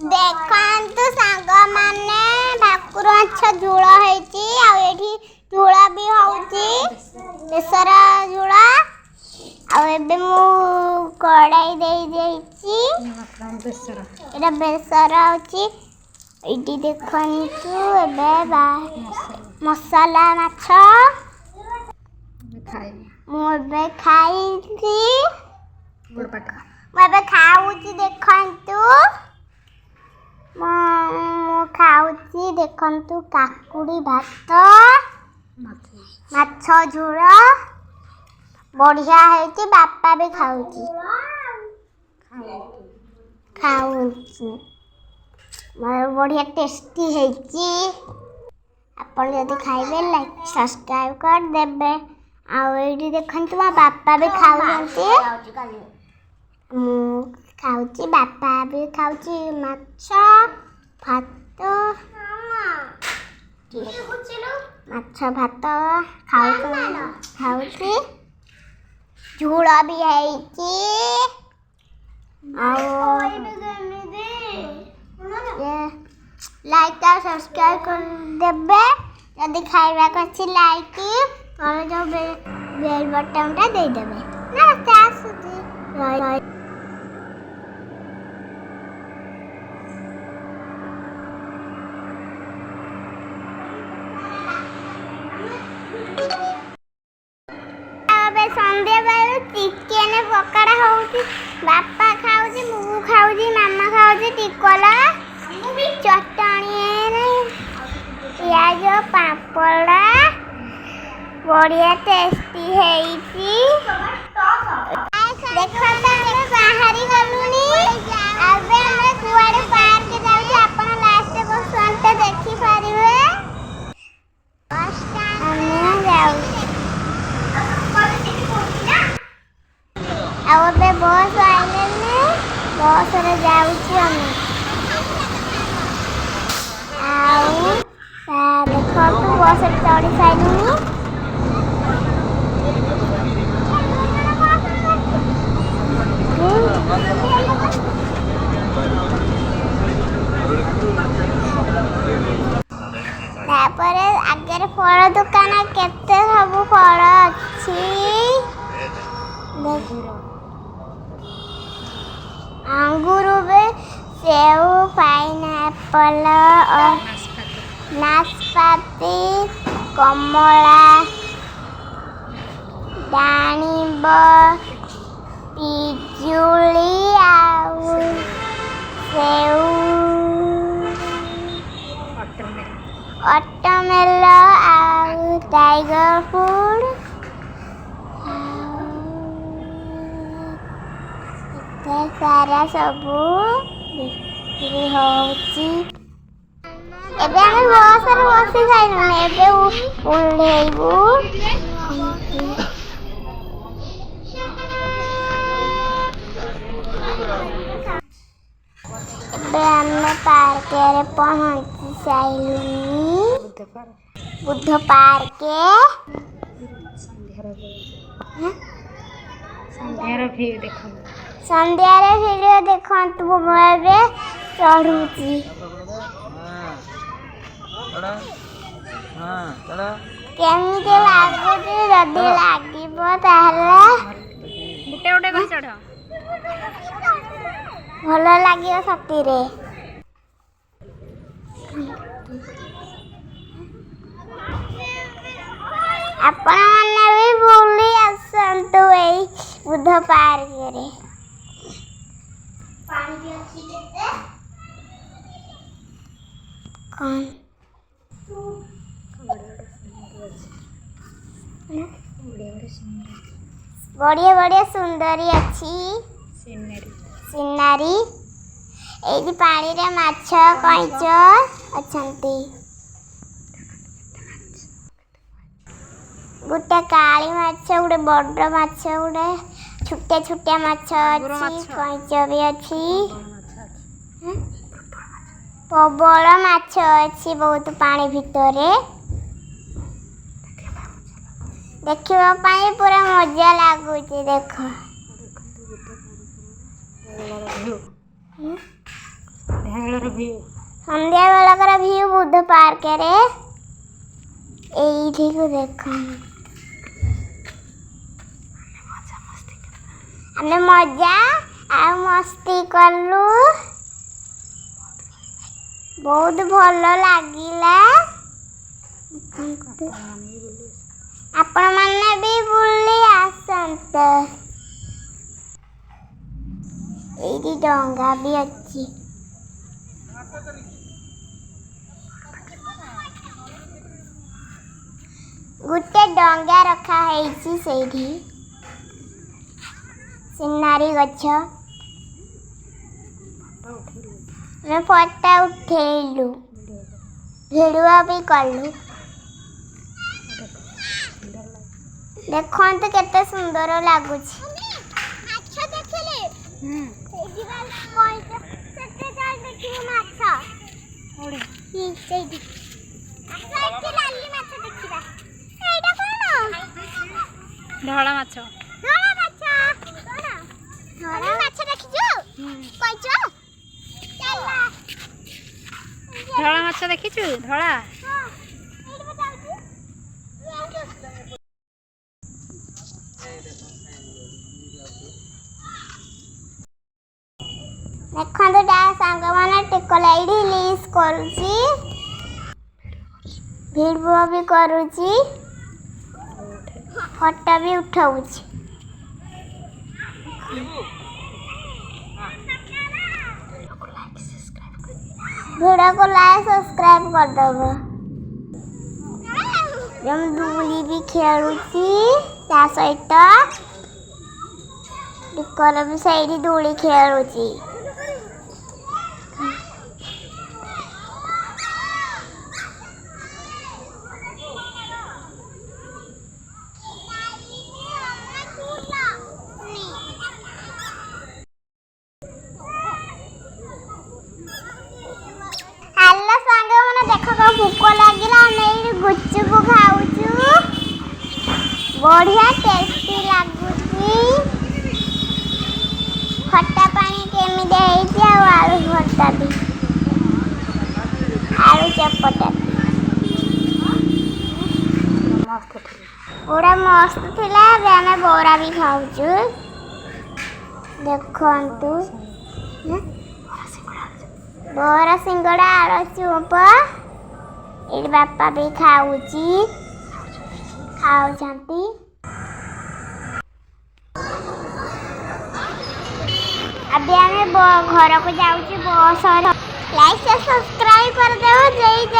ଦେଖନ୍ତୁ ସାଙ୍ଗମାନେ ଭାକୁର ମାଛ ଝୋଳ ହେଇଛି ଆଉ ଏଠି ଝୋଳ ବି ହଉଛି ବେସର ଝୋଳ ଆଉ ଏବେ ମୁଁ କଡ଼ାଇ ଦେଇ ଦେଇଛି ଏଇଟା ବେସର ହଉଛି ଏଇଠି ଦେଖନ୍ତୁ ଏବେ ମସଲା ମାଛ ମୁଁ ଏବେ ଖାଇଛି ମୁଁ ଏବେ ଖାଉଛି ଦେଖନ୍ତୁ ମୁଁ ଖାଉଛି ଦେଖନ୍ତୁ କାକୁଡ଼ି ଭାତ ମାଛ ଝୋଳ ବଢ଼ିଆ ହେଇଛି ବାପା ବି ଖାଉଛି ବଢ଼ିଆ ଟେଷ୍ଟି ହେଇଛି ଆପଣ ଯଦି ଖାଇବେ ଲାଇକ୍ ସବସ୍କ୍ରାଇବ୍ କରିଦେବେ ଆଉ ଏଇଠି ଦେଖନ୍ତୁ ମୋ ବାପା ବି ଖାଉଛନ୍ତି ମୁଁ ଖାଉଛି ବାପା ବି ଖାଉଛି ମାଛ ଭାତ ଖାଉଛି ଝୋଳ ବି ହେଇଛି ଆଉ ଲାଇକ୍ ଆଉ ସବସ୍କ୍ରାଇବ୍ କରିଦେବେ ଯଦି ଖାଇବାକୁ ଅଛି ଲାଇକ୍ ଆଉ ଯେଉଁ ବେଲ୍ ବଟନ୍ଟା ଦେଇଦେବେ ନମସ୍ତେ ଆସୁଛି ସନ୍ଧ୍ୟାବେଳୁ ଚିକେନ ପକୋଡ଼ା ହଉଛି ବାପା ଖାଉଛି ମୁଁ ଖାଉଛି ମାମା ଖାଉଛି ଟିକଲ ଚଟଣି ପିଆଜ ପାମ୍ପଡ଼ ବଢ଼ିଆ ଟେଷ୍ଟି ହେଇଛି ଦେଖନ୍ତୁ ଆମେ ବାହାରି ଗଲୁଣି ଏବେ ଆମେ କୁଆଡ଼େ ପାର୍କ ଯାଉଛୁ ଆପଣ ଲାଷ୍ଟ ପର୍ଯ୍ୟନ୍ତ ଦେଖିପାରିବେ ଆମେ ଯାଉଛୁ ଆଉ ଏବେ ବସ୍ ଆଇଲେଣି ବସ୍ରେ ଯାଉଛୁ ଆମେ ଆଉ ଦେଖନ୍ତୁ ବସ୍ରେ ଚଢ଼ି ସାରିଲୁଣି ତାପରେ ଆଗରେ ଫଳ ଦୋକାନ କେତେ ସବୁ ଫଳ ଅଛି अंगूर सेव पाइनएप्पल नाशपाती कमला डाणिंब पिजुली सेव वाटरमेलन टाइगर फूड सारा सबू बिक्री होची एबे हम बस रे बसी जाइनु एबे उल्लेइबू एबे हम पार्क रे पहुंची साइलुनी बुद्ध पार्क संध्यार वीडियो देखंतु मोबाइल चढ़ुची केमिति लागुची जदी लागिबो ताहले गुटे गुटे कहि चढ़ भलो लागियो सती रे आपण माने भी बुली आसंतु एई बुद्ध पार्क रे पानी भी अच्छी देते कौन बढ़िया बढ़िया सुंदरी अच्छी सिनारी एई पानी रे माछ कइच अछंती गोटे काली माछ गोटे बड़ माछ गोटे छुटिया छुटिया माछ अच्छी कइच भी अच्छी प्रबल माछ अच्छी बहुत पानी भितरे देखिबा पाई पूरा मजा लागुची देख संध्या बेलकर व्यू बुद्ध पार्क रे एठी को देखो हमने मजा आ मस्ती कलु बहुत भल लागिला आपण माने भी बुली आसंत एठी डंगा भी अच्छी गुटे डंगा रखा है सेठी सिनारी गछ मैं फोटा उठेलु भिडियो भी कलु देखो तो केते सुंदर लगुच अच्छा देखले सेठी वाला कोई सेटे जाल देखियो माछा ओडी ई सेठी अच्छा एके लाली माछ देखिबा एटा कोन धड़ा माछ धड़ा माछ कोन धड़ा माछ देखिजो कइचो चला धड़ा माछ देखिछु धड़ा हां एडी बताउछु देखो डा सांग माने टिकल एडी लीज करूची वीडियो भी करूची फोटो भी उठाउची वीडियो को लाइक सब्सक्राइब कर दबो जम दूली भी खेलुची ता सहित टिकल भी सही दूली खेलुची हेलो सांग माने देखो को भूख लागिला नै गुच्चू को खाउचू बढ़िया टेस्टी लागुची खट्टा पानी केमी देइची आ आलू भरता भी आलू चपटा पूरा मस्त थिला बेने बोरा भी खाउचू देखंतु बोरा सिंगड़ा आलू चुप एडी बापा भी खाउची खाउछंती अभी हमें घर को जाऊँ बस लाइक से सब्सक्राइब कर दो जय जय।